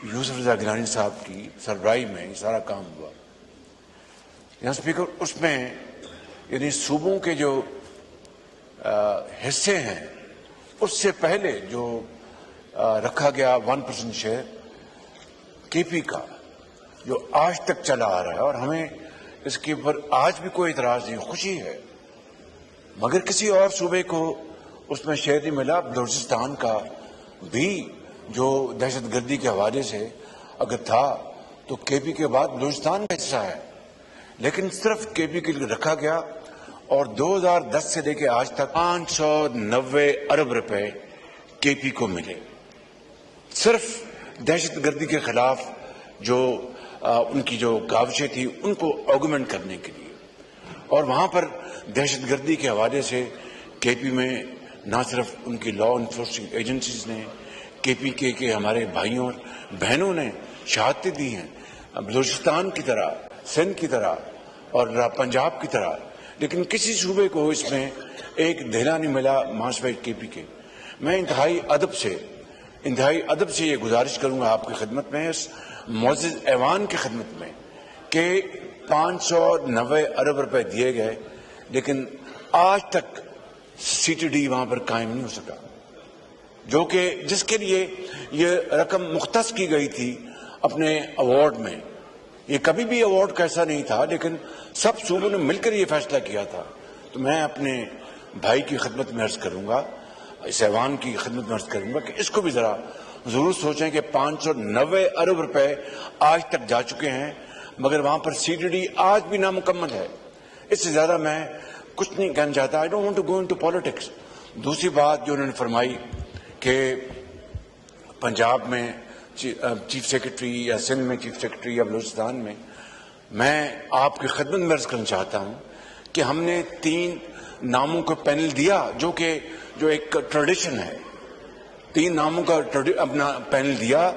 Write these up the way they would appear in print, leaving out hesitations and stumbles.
یوسف رضا گیلانی صاحب کی سربراہی میں یہ سارا کام ہوا. یہاں اسپیکر اس میں یعنی صوبوں کے جو حصے ہیں اس سے پہلے جو رکھا گیا 1% شیئر کے پی کا جو آج تک چلا آ رہا ہے، اور ہمیں اس کے اوپر آج بھی کوئی اعتراض نہیں، خوشی ہے. مگر کسی اور صوبے کو اس میں شیئر نہیں ملا. بلوچستان کا بھی جو دہشت گردی کے حوالے سے اگر تھا تو کے پی کے بعد بلوچستان کا حصہ ہے، لیکن صرف کے پی کے لیے رکھا گیا. اور 2010 سے لے کے آج تک 590 ارب روپے کے پی کو ملے، صرف دہشت گردی کے خلاف جو ان کی جو کاوشیں تھی ان کو آگمنٹ کرنے کے لیے. اور وہاں پر دہشت گردی کے حوالے سے کے پی میں نہ صرف ان کی لا انفورسنگ ایجنسیز نے، کے پی کے ہمارے بھائیوں اور بہنوں نے شہادتیں دی ہیں، بلوچستان کی طرح، سندھ کی طرح اور پنجاب کی طرح، لیکن کسی صوبے کو اس میں ایک دھیلا نہیں ملا ماسوائے کے پی کے. میں انتہائی ادب سے یہ گزارش کروں گا آپ کی خدمت میں، اس معزز ایوان کی خدمت میں، کہ 590 ارب روپے دیے گئے لیکن آج تک سی ٹی ڈی وہاں پر قائم نہیں ہو سکا، جو کہ جس کے لیے یہ رقم مختص کی گئی تھی اپنے ایوارڈ میں. یہ کبھی بھی ایوارڈ کا ایسا نہیں تھا، لیکن سب صوبوں نے مل کر یہ فیصلہ کیا تھا. تو میں اپنے بھائی کی خدمت میں عرض کروں گا، اس ایوان کی خدمت میں عرض کروں گا کہ اس کو بھی ذرا ضرور سوچیں کہ 590 ارب روپے آج تک جا چکے ہیں، مگر وہاں پر سی ٹی ڈی آج بھی نامکمل ہے. اس سے زیادہ میں کچھ نہیں کہنا چاہتا. I don't want to go into politics. دوسری بات جو انہوں نے فرمائی کہ پنجاب میں چیف سیکرٹری یا سندھ میں چیف سیکرٹری یا بلوچستان میں آپ کی خدمت میں عرض کرنا چاہتا ہوں کہ ہم نے 3 ناموں کا پینل دیا، جو ایک ٹریڈیشن ہے. 3 ناموں کا اپنا پینل دیا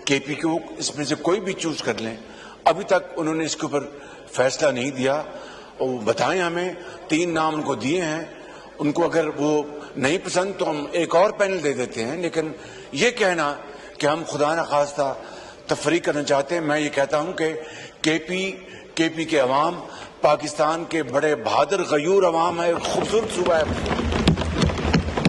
کے پی کو، اس میں سے کوئی بھی چوز کر لیں. ابھی تک انہوں نے اس کے اوپر فیصلہ نہیں دیا. اور بتائیں ہمیں 3 نام ان کو دیے ہیں، ان کو اگر وہ نہیں پسند تو ہم ایک اور پینل دے دیتے ہیں. لیکن یہ کہنا کہ ہم خدا نخواستہ تفریق کرنا چاہتے ہیں، میں یہ کہتا ہوں کہ کے پی کے عوام پاکستان کے بڑے بہادر غیور عوام ہے، خوبصورت صوبہ ہے.